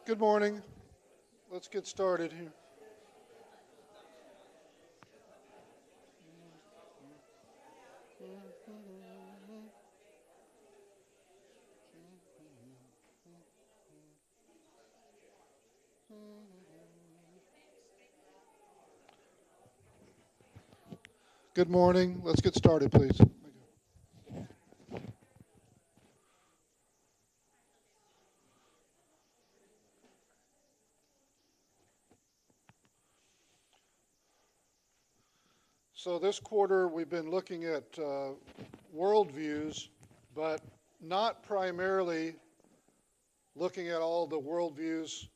Good morning. Let's get started here. Good morning. Let's get started, please. So this quarter we've been looking at worldviews, but not primarily looking at all the worldviews,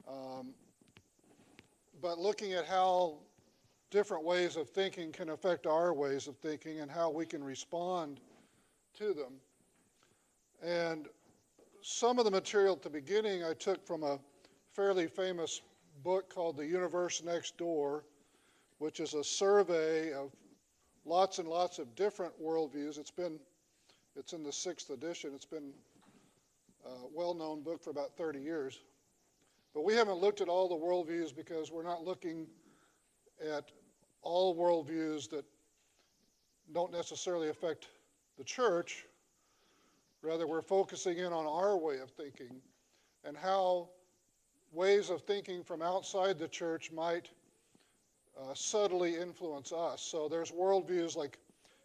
um, but looking at how different ways of thinking can affect our ways of thinking and how we can respond to them. And some of the material at the beginning I took from a fairly famous book called The Universe Next Door, which is a survey of lots and lots of different worldviews. It's in the 6th edition. It's been a well-known book for about 30 years. But we haven't looked at all the worldviews because we're not looking at all worldviews that don't necessarily affect the church. Rather, we're focusing in on our way of thinking and how ways of thinking from outside the church might subtly influence us. So there's worldviews like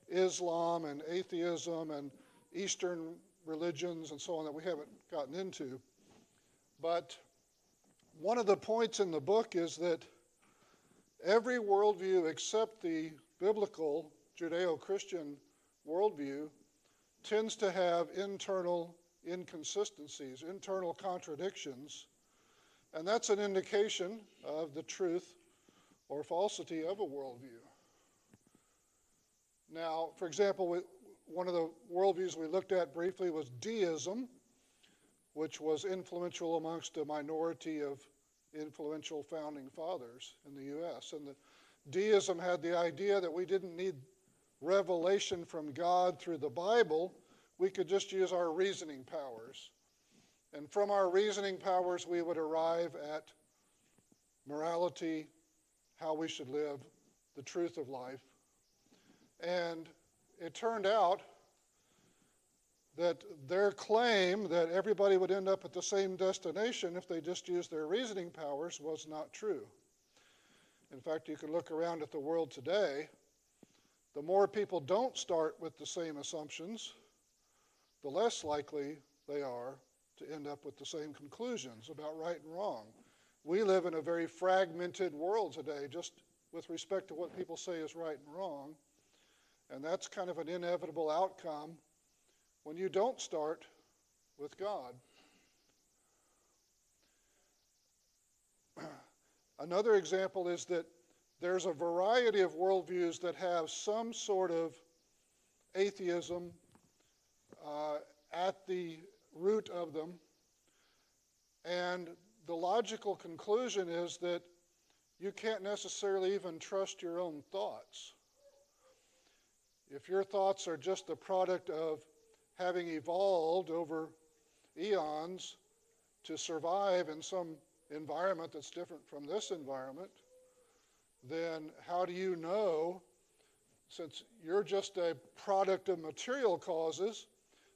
Islam and atheism and Eastern religions and so on that we haven't gotten into. But one of the points in the book is that every worldview except the biblical Judeo-Christian worldview tends to have internal inconsistencies, internal contradictions, and that's an indication of the truth or falsity of a worldview. Now, for example, one of the worldviews we looked at briefly was deism, which was influential amongst a minority of influential founding fathers in the U.S. And the deism had the idea that we didn't need revelation from God through the Bible. We could just use our reasoning powers. And from our reasoning powers, we would arrive at morality, how we should live, the truth of life. And it turned out that their claim that everybody would end up at the same destination if they just used their reasoning powers was not true. In fact, you can look around at the world today. The more people don't start with the same assumptions, the less likely they are to end up with the same conclusions about right and wrong. We live in a very fragmented world today, just with respect to what people say is right and wrong. And that's kind of an inevitable outcome when you don't start with God. Another example is that there's a variety of worldviews that have some sort of atheism at the root of them. And the logical conclusion is that you can't necessarily even trust your own thoughts. If your thoughts are just the product of having evolved over eons to survive in some environment that's different from this environment, then how do you know, since you're just a product of material causes,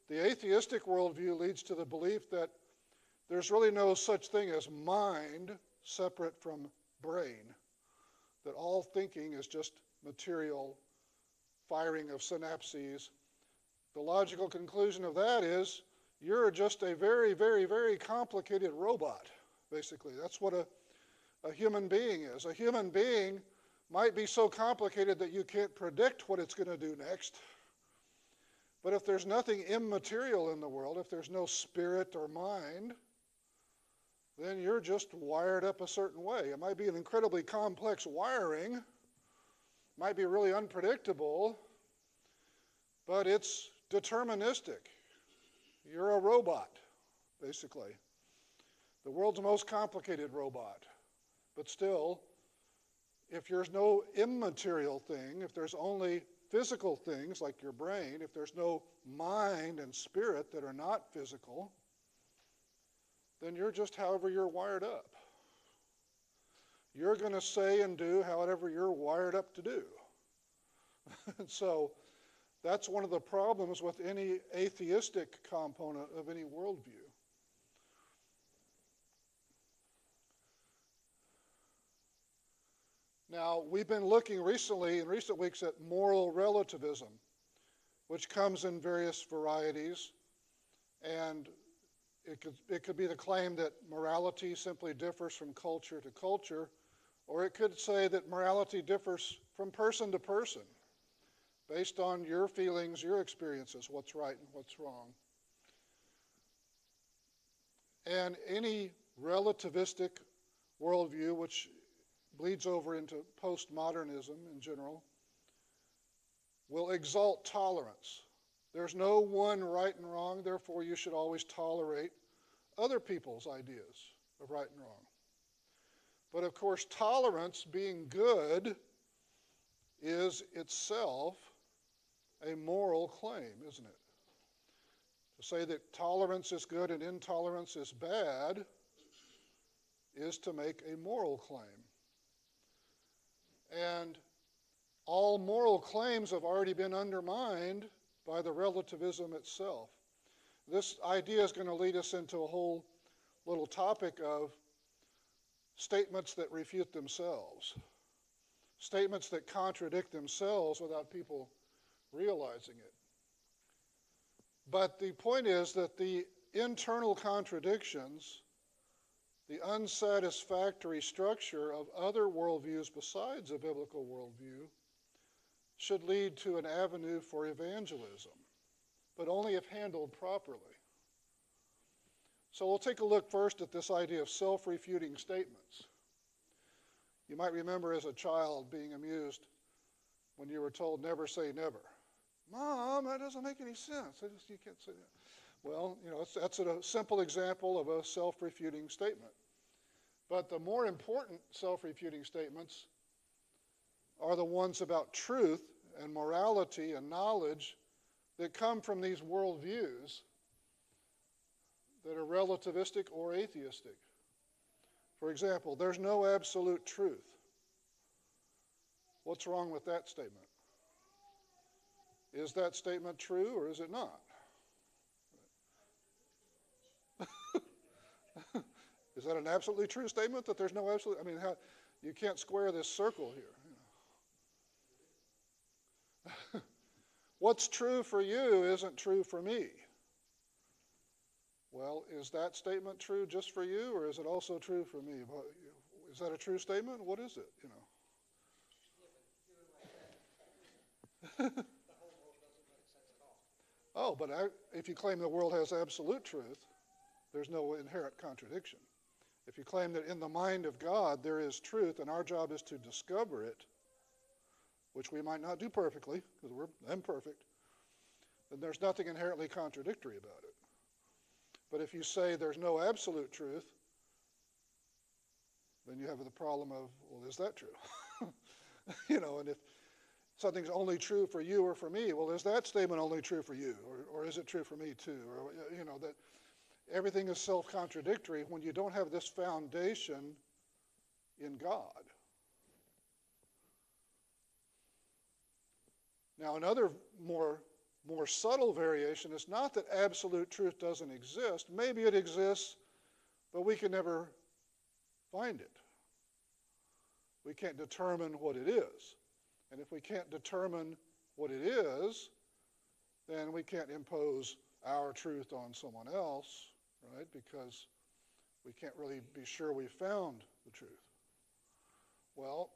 the atheistic worldview leads to the belief that there's really no such thing as mind separate from brain, that all thinking is just material firing of synapses. The logical conclusion of that is you're just a very, very, very complicated robot, basically. That's what a human being is. A human being might be so complicated that you can't predict what it's going to do next. But if there's nothing immaterial in the world, if there's no spirit or mind, then you're just wired up a certain way. It might be an incredibly complex wiring, might be really unpredictable, but it's deterministic. You're a robot, basically. The world's most complicated robot. But still, if there's no immaterial thing, if there's only physical things like your brain, if there's no mind and spirit that are not physical, then you're just however you're wired up. You're going to say and do however you're wired up to do. And so that's one of the problems with any atheistic component of any worldview. Now, we've been looking recently, in recent weeks, at moral relativism, which comes in various varieties. And it could be the claim that morality simply differs from culture to culture, or it could say that morality differs from person to person, based on your feelings, your experiences, what's right and what's wrong. And any relativistic worldview, which bleeds over into postmodernism in general, will exalt tolerance. There's no one right and wrong, therefore you should always tolerate other people's ideas of right and wrong. But of course, tolerance, being good, is itself a moral claim, isn't it? To say that tolerance is good and intolerance is bad is to make a moral claim. And all moral claims have already been undermined by the relativism itself. This idea is going to lead us into a whole little topic of statements that refute themselves, statements that contradict themselves without people realizing it. But the point is that the internal contradictions, the unsatisfactory structure of other worldviews besides a biblical worldview, should lead to an avenue for evangelism, but only if handled properly. So we'll take a look first at this idea of self-refuting statements. You might remember as a child being amused when you were told never say never. Mom, that doesn't make any sense. You can't say that. Well, that's a simple example of a self-refuting statement. But the more important self-refuting statements are the ones about truth and morality and knowledge that come from these worldviews that are relativistic or atheistic. For example, there's no absolute truth. What's wrong with that statement? Is that statement true or is it not? Is that an absolutely true statement that there's no absolute? I mean, you can't square this circle here. What's true for you isn't true for me. Well, is that statement true just for you, or is it also true for me? Is that a true statement? What is it? Oh, but if you claim the world has absolute truth, there's no inherent contradiction. If you claim that in the mind of God there is truth and our job is to discover it, which we might not do perfectly because we're imperfect, then there's nothing inherently contradictory about it. But if you say there's no absolute truth, then you have the problem of, well, is that true? And if something's only true for you or for me, well, is that statement only true for you? Or is it true for me too? Or, that everything is self-contradictory when you don't have this foundation in God. Now, another more subtle variation is not that absolute truth doesn't exist. Maybe it exists, but we can never find it. We can't determine what it is. And if we can't determine what it is, then we can't impose our truth on someone else, right? Because we can't really be sure we found the truth. Well,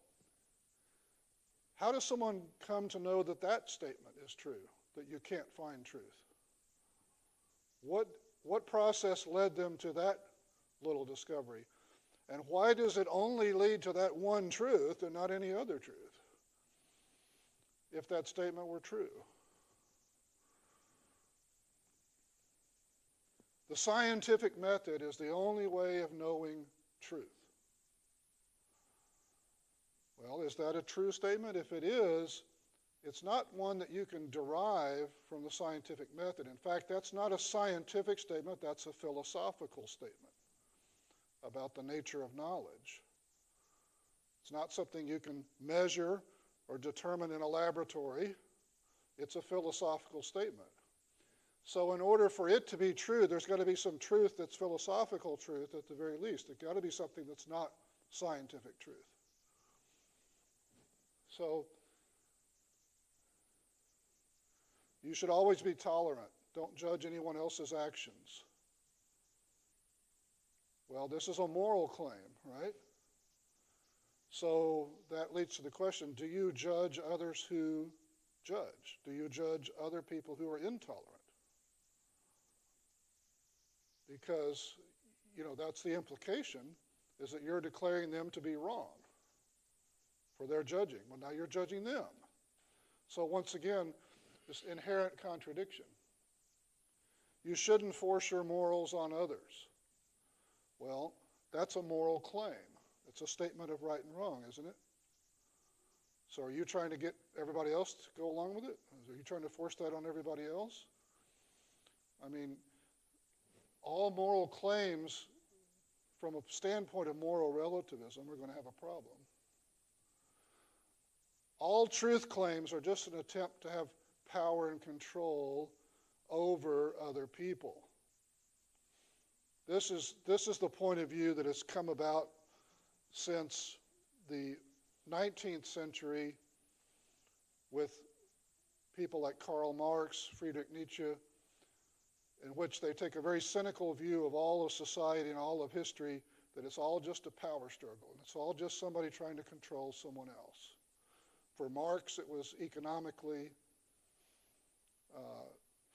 how does someone come to know that that statement is true, that you can't find truth? What process led them to that little discovery? And why does it only lead to that one truth and not any other truth, if that statement were true? The scientific method is the only way of knowing truth. Well, is that a true statement? If it is, it's not one that you can derive from the scientific method. In fact, that's not a scientific statement, that's a philosophical statement. about the nature of knowledge. It's not something you can measure or determine in a laboratory. It's a philosophical statement. So in order for it to be true, there's got to be some truth that's philosophical truth at the very least. There's got to be something that's not scientific truth. So you should always be tolerant. Don't judge anyone else's actions. Well, this is a moral claim, right? So that leads to the question, do you judge others who judge? Do you judge other people who are intolerant? Because, that's the implication, is that you're declaring them to be wrong for their judging. Well, now you're judging them. So once again, this inherent contradiction. You shouldn't force your morals on others. Well, that's a moral claim. It's a statement of right and wrong, isn't it? So are you trying to get everybody else to go along with it? Are you trying to force that on everybody else? I mean, all moral claims from a standpoint of moral relativism are going to have a problem. All truth claims are just an attempt to have power and control over other people. This is the point of view that has come about since the 19th century with people like Karl Marx, Friedrich Nietzsche, in which they take a very cynical view of all of society and all of history, that it's all just a power struggle. And it's all just somebody trying to control someone else. For Marx, it was economically.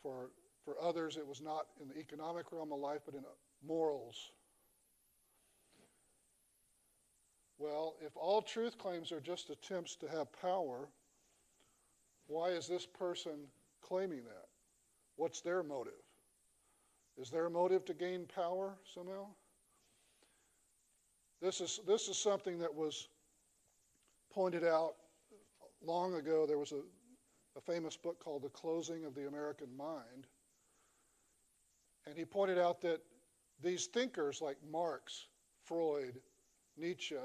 For others, it was not in the economic realm of life, but in morals. Well, if all truth claims are just attempts to have power, why is this person claiming that? What's their motive? Is their motive to gain power somehow? This is something that was pointed out long ago. There was a famous book called The Closing of the American Mind. And he pointed out that these thinkers like Marx, Freud, Nietzsche,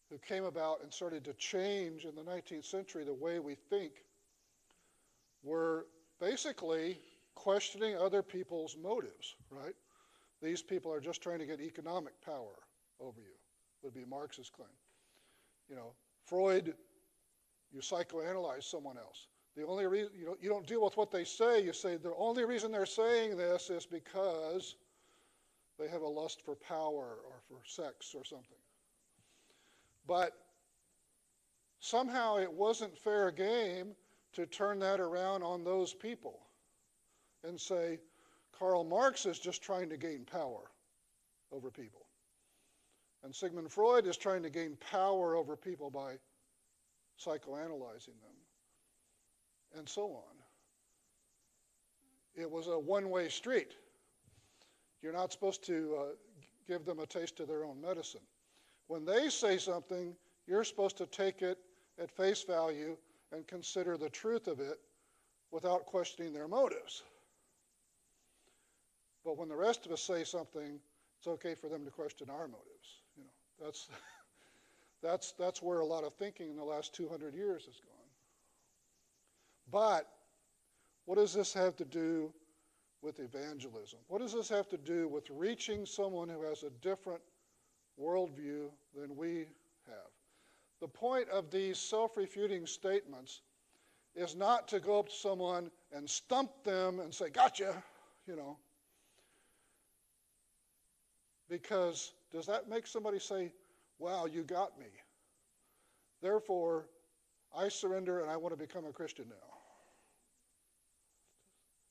who came about and started to change in the 19th century the way we think, were basically questioning other people's motives, right? These people are just trying to get economic power over you, would be Marx's claim. Freud, you psychoanalyze someone else. The only reason, you don't deal with what they say. You say the only reason they're saying this is because they have a lust for power or for sex or something. But somehow it wasn't fair game to turn that around on those people and say, Karl Marx is just trying to gain power over people. And Sigmund Freud is trying to gain power over people by psychoanalyzing them. And so on. It was a one-way street. You're not supposed to give them a taste of their own medicine. When they say something, you're supposed to take it at face value and consider the truth of it without questioning their motives. But when the rest of us say something, it's okay for them to question our motives. That's where a lot of thinking in the last 200 years has gone. But what does this have to do with evangelism? What does this have to do with reaching someone who has a different worldview than we have? The point of these self-refuting statements is not to go up to someone and stump them and say, gotcha, because does that make somebody say, wow, you got me. Therefore, I surrender and I want to become a Christian now.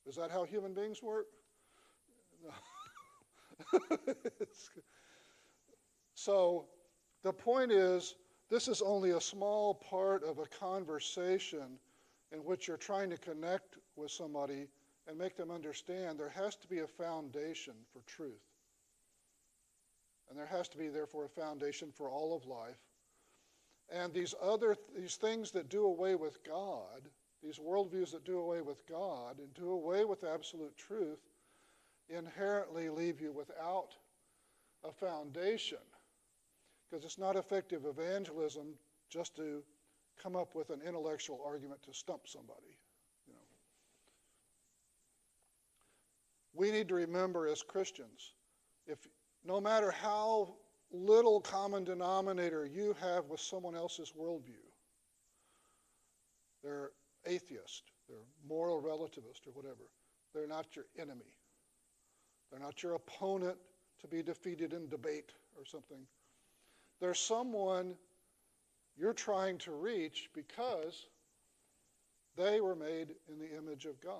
Is that how human beings work? No. So the point is, this is only a small part of a conversation in which you're trying to connect with somebody and make them understand there has to be a foundation for truth. And there has to be, therefore, a foundation for all of life. And these things that do away with God, these worldviews that do away with God and do away with absolute truth, inherently leave you without a foundation, because it's not effective evangelism just to come up with an intellectual argument to stump somebody. You know. We need to remember as Christians, if no matter how little common denominator you have with someone else's worldview, they're atheist, they're moral relativist or whatever, they're not your enemy. They're not your opponent to be defeated in debate or something. They're someone you're trying to reach because they were made in the image of God.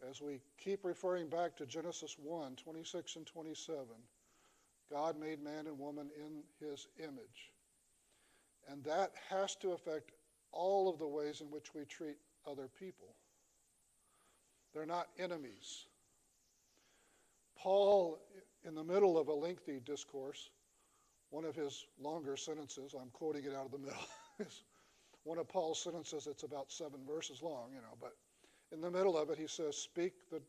As we keep referring back to Genesis 1, 26 and 27, God made man and woman in his image. And that has to affect all of the ways in which we treat other people. They're not enemies. Paul, in the middle of a lengthy discourse, one of his longer sentences, I'm quoting it out of the middle, is one of Paul's sentences, it's about 7 verses long, but in the middle of it he says,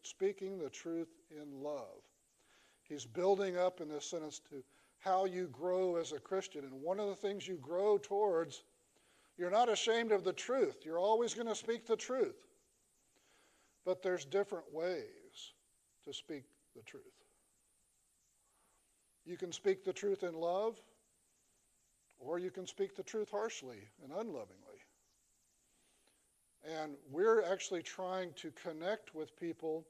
speaking the truth in love. He's building up in this sentence to how you grow as a Christian. And one of the things you grow towards, you're not ashamed of the truth. You're always going to speak the truth. But there's different ways to speak the truth. You can speak the truth in love, or you can speak the truth harshly and unlovingly. And we're actually trying to connect with people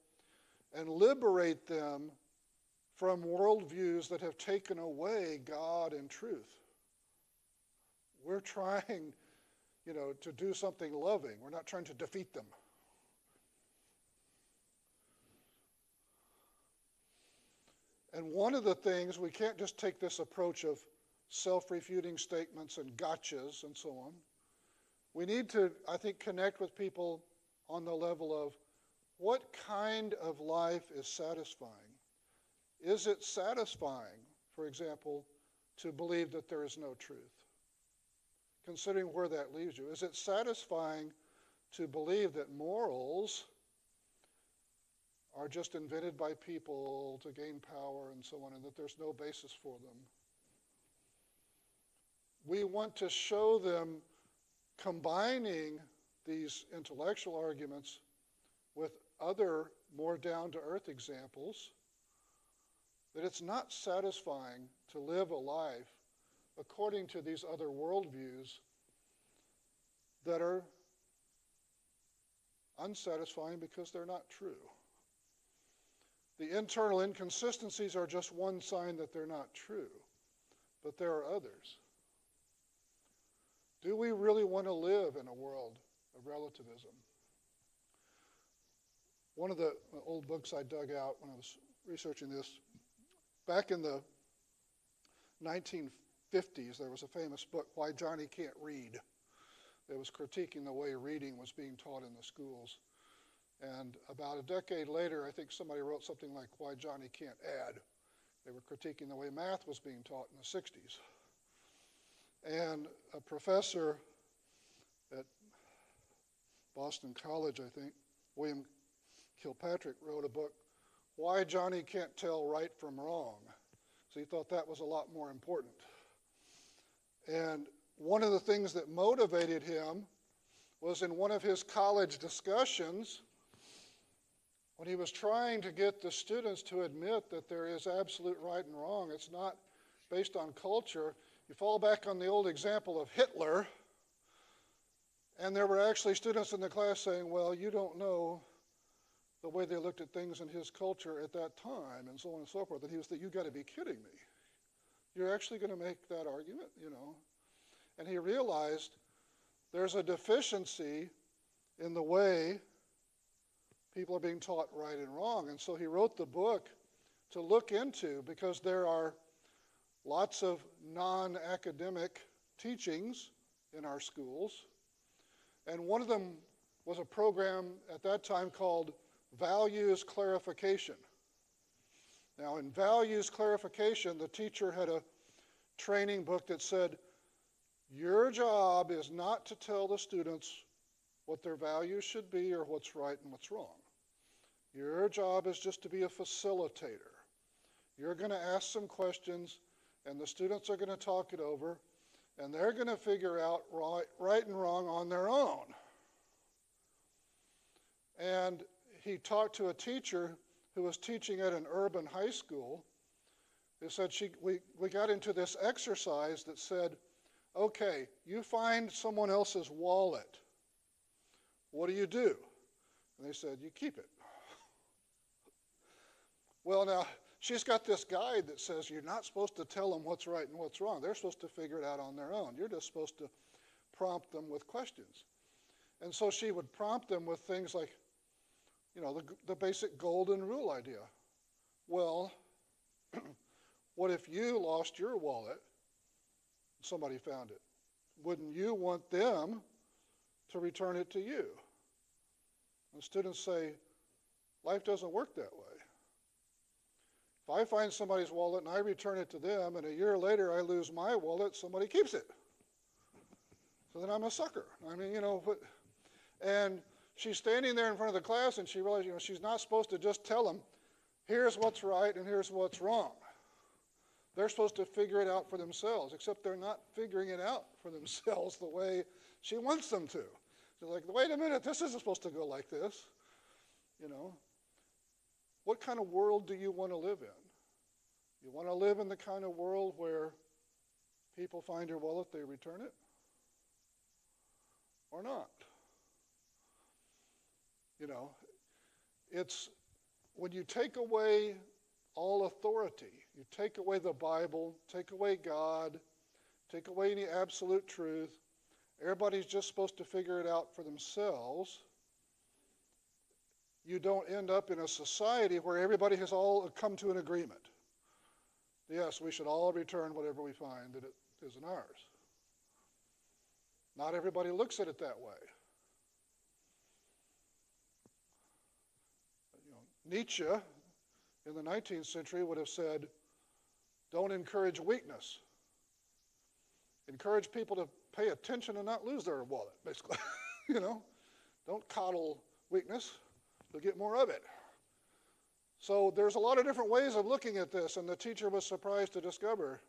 and liberate them from worldviews that have taken away God and truth. We're trying, to do something loving. We're not trying to defeat them. And one of the things, we can't just take this approach of self-refuting statements and gotchas and so on. We need to, I think, connect with people on the level of what kind of life is satisfying? Is it satisfying, for example, to believe that there is no truth? Considering where that leaves you. Is it satisfying to believe that morals are just invented by people to gain power and so on, and that there's no basis for them? We want to show them, combining these intellectual arguments with other more down-to-earth examples, that it's not satisfying to live a life according to these other worldviews that are unsatisfying because they're not true. The internal inconsistencies are just one sign that they're not true, but there are others. Do we really want to live in a world of relativism? One of the old books I dug out when I was researching this, back in the 1950s, there was a famous book, Why Johnny Can't Read. It was critiquing the way reading was being taught in the schools. And about a decade later, I think somebody wrote something like Why Johnny Can't Add. They were critiquing the way math was being taught in the 60s. And a professor at Boston College, I think, William Kilpatrick, wrote a book, Why Johnny Can't Tell Right from Wrong. So he thought that was a lot more important. And one of the things that motivated him was in one of his college discussions, when he was trying to get the students to admit that there is absolute right and wrong, it's not based on culture. You fall back on the old example of Hitler, and there were actually students in the class saying, well, you don't know the way they looked at things in his culture at that time, and so on and so forth. And he was like, you got to be kidding me. You're actually going to make that argument, And he realized there's a deficiency in the way people are being taught right and wrong. And so he wrote the book to look into, because there are lots of non-academic teachings in our schools. And one of them was a program at that time called Values Clarification. Now, in Values Clarification, the teacher had a training book that said, your job is not to tell the students what their values should be or what's right and what's wrong. Your job is just to be a facilitator. You're going to ask some questions, and the students are going to talk it over, and they're going to figure out right and wrong on their own. And he talked to a teacher who was teaching at an urban high school, who said we got into this exercise that said, okay, you find someone else's wallet. What do you do? And they said, you keep it. Well, now, she's got this guide that says you're not supposed to tell them what's right and what's wrong. They're supposed to figure it out on their own. You're just supposed to prompt them with questions. And so she would prompt them with things like, the basic golden rule idea. Well, what if you lost your wallet? Somebody found it. Wouldn't you want them to return it to you? And students say, life doesn't work that way. If I find somebody's wallet and I return it to them, and a year later I lose my wallet, somebody keeps it. So then I'm a sucker. And she's standing there in front of the class, and she realized, she's not supposed to just tell them, here's what's right and here's what's wrong. They're supposed to figure it out for themselves, except they're not figuring it out for themselves the way she wants them to. They're like, wait a minute, this isn't supposed to go like this. What kind of world do you want to live in? You want to live in the kind of world where people find your wallet, they return it? Or not? It's when you take away all authority, you take away the Bible, take away God, take away any absolute truth, everybody's just supposed to figure it out for themselves. You don't end up in a society where everybody has all come to an agreement. Yes, we should all return whatever we find that it isn't ours. Not everybody looks at it that way. Nietzsche in the 19th century would have said, don't encourage weakness. Encourage people to pay attention and not lose their wallet, basically. Don't coddle weakness. You'll get more of it. So there's a lot of different ways of looking at this, and the teacher was surprised to discover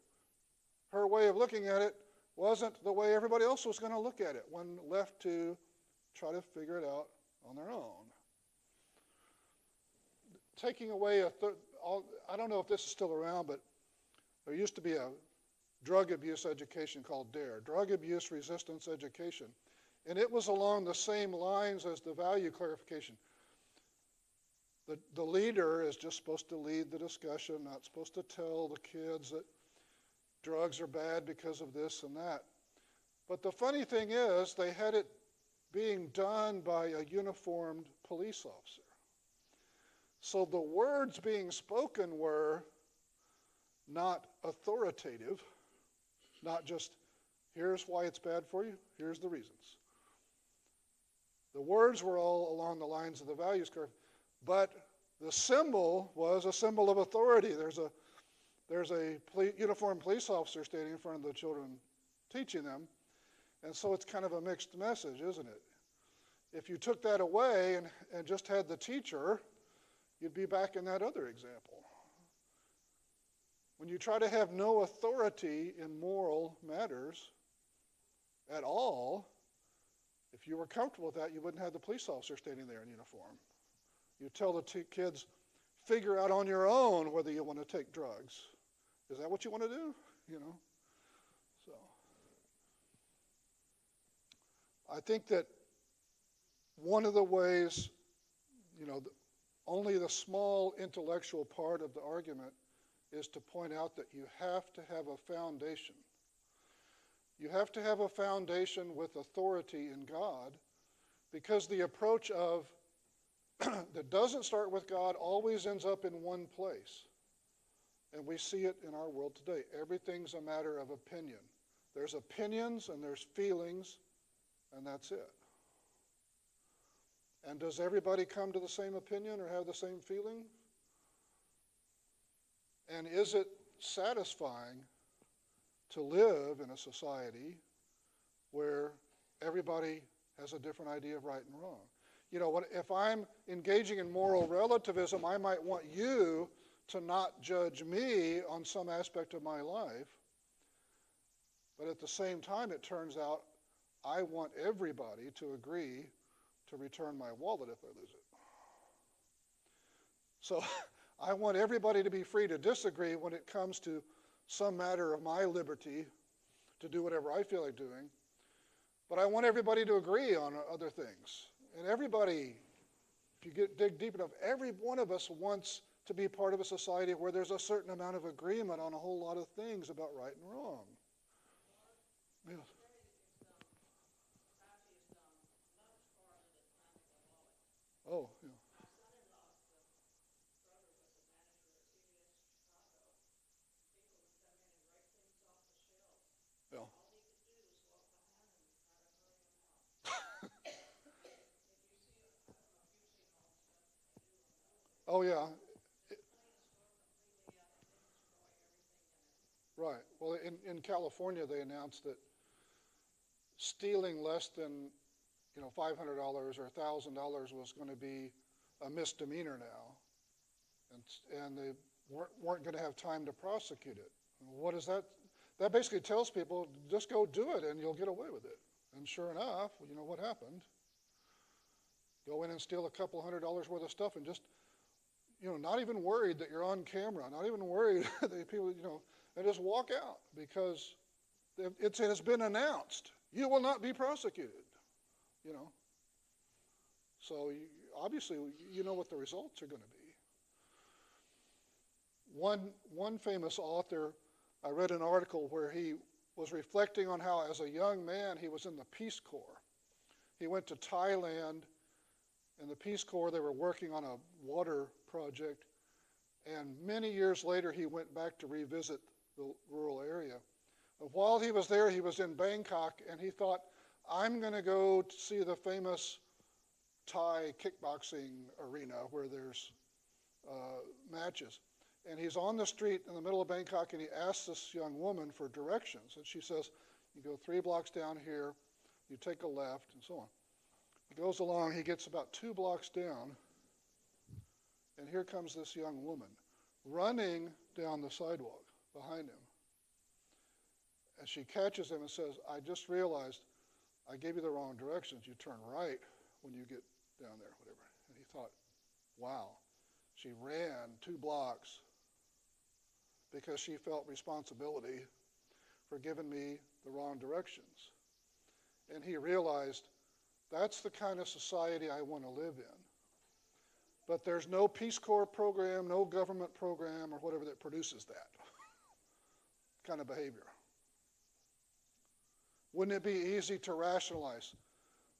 her way of looking at it wasn't the way everybody else was going to look at it when left to try to figure it out on their own. Taking away I don't know if this is still around, but there used to be a drug abuse education called DARE, Drug Abuse Resistance Education. And it was along the same lines as the value clarification. The leader is just supposed to lead the discussion, not supposed to tell the kids that drugs are bad because of this and that. But the funny thing is, they had it being done by a uniformed police officer. So the words being spoken were not authoritative, not just, here's why it's bad for you, here's the reasons. The words were all along the lines of the values curve, but the symbol was a symbol of authority. There's a uniformed police officer standing in front of the children teaching them, and so it's kind of a mixed message, isn't it? If you took that away and just had the teacher, you'd be back in that other example. When you try to have no authority in moral matters at all, if you were comfortable with that, you wouldn't have the police officer standing there in uniform. You tell the kids, figure out on your own whether you want to take drugs. Is that what you want to do? So I think that one of the ways, only the small intellectual part of the argument is to point out that you have to have a foundation. You have to have a foundation with authority in God, because the approach that doesn't start with God always ends up in one place. And we see it in our world today. Everything's a matter of opinion. There's opinions and there's feelings, and that's it. And does everybody come to the same opinion or have the same feeling? And is it satisfying to live in a society where everybody has a different idea of right and wrong? If I'm engaging in moral relativism, I might want you to not judge me on some aspect of my life. But at the same time, it turns out I want everybody to agree to return my wallet if I lose it. So I want everybody to be free to disagree when it comes to some matter of my liberty to do whatever I feel like doing. But I want everybody to agree on other things. And everybody, if you dig deep enough, every one of us wants to be part of a society where there's a certain amount of agreement on a whole lot of things about right and wrong. Yes. Oh, yeah. Yeah. Oh, yeah. Right. Well, in California, they announced that stealing less than, $500 or $1,000 was going to be a misdemeanor now, and they weren't going to have time to prosecute it. What is that? That basically tells people, just go do it and you'll get away with it. And sure enough, what happened? Go in and steal a couple $100 worth of stuff and just, not even worried that you're on camera, not even worried that people, and just walk out because it has been announced. You will not be prosecuted, So obviously, you know what the results are going to be. One famous author, I read an article where he was reflecting on how as a young man he was in the Peace Corps. He went to Thailand. In the Peace Corps, they were working on a water project, and many years later he went back to revisit the rural area. But while he was there, he was in Bangkok, and he thought, I'm going to go to see the famous Thai kickboxing arena where there's matches. And he's on the street in the middle of Bangkok, and he asks this young woman for directions. And she says, you go 3 blocks down here, you take a left, and so on. He goes along, he gets about 2 blocks down, and here comes this young woman running down the sidewalk behind him. And she catches him and says, I just realized I gave you the wrong directions. You turn right when you get down there, whatever. And he thought, wow, she ran 2 blocks because she felt responsibility for giving me the wrong directions. And he realized, that's the kind of society I want to live in. But there's no Peace Corps program, no government program, or whatever that produces that kind of behavior. Wouldn't it be easy to rationalize?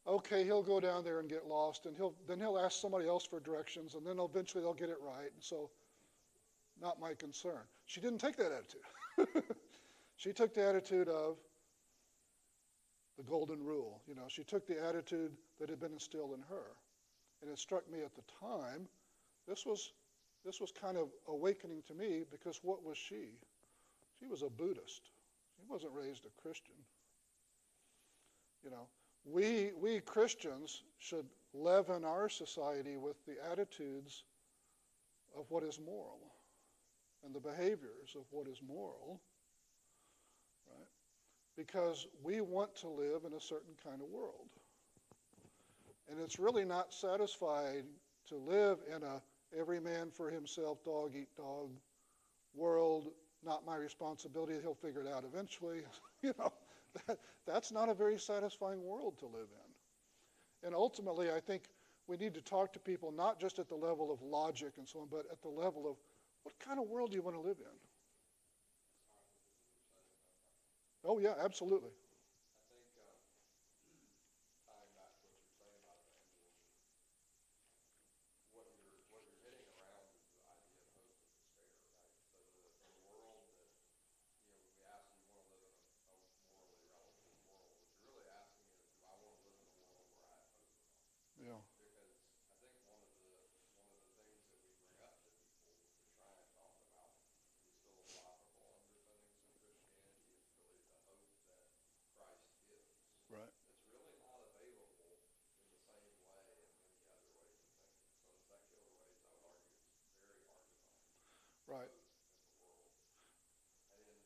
Okay, he'll go down there and get lost, and then he'll ask somebody else for directions, and then eventually they'll get it right, and so not my concern. She didn't take that attitude. She took the attitude of the golden rule. She took the attitude that had been instilled in her. And it struck me at the time, this was kind of awakening to me, because what was she? She was a Buddhist. She wasn't raised a Christian. We Christians should leaven our society with the attitudes of what is moral and the behaviors of what is moral, right? Because we want to live in a certain kind of world. And it's really not satisfying to live in a every man for himself, dog eat dog world, not my responsibility, he'll figure it out eventually. That's not a very satisfying world to live in. And ultimately, I think we need to talk to people not just at the level of logic and so on, but at the level of what kind of world do you want to live in? Oh, yeah, absolutely. Yeah. Right. And in,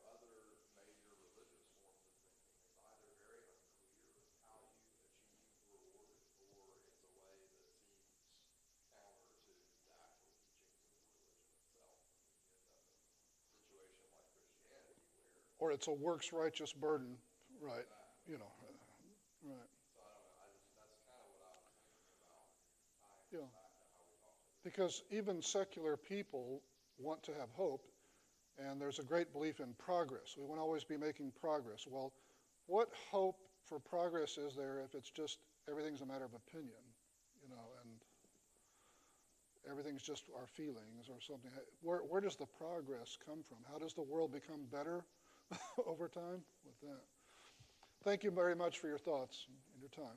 other major religious forms of thinking, it's either very unclear how you achieve reward, or it's a way that seems counter to the actual teachings of the religion itself. And you end up in a situation like Christianity where, Or it's a works righteous burden. Right. exactly. Right. So I don't know. That's kind of what I was thinking about tying Yeah. this back to how we talked to Because even secular people want to have hope, and there's a great belief in progress. We want to always be making progress. Well, what hope for progress is there if it's just everything's a matter of opinion, and everything's just our feelings or something? Where does the progress come from? How does the world become better over time with that? Thank you very much for your thoughts and your time.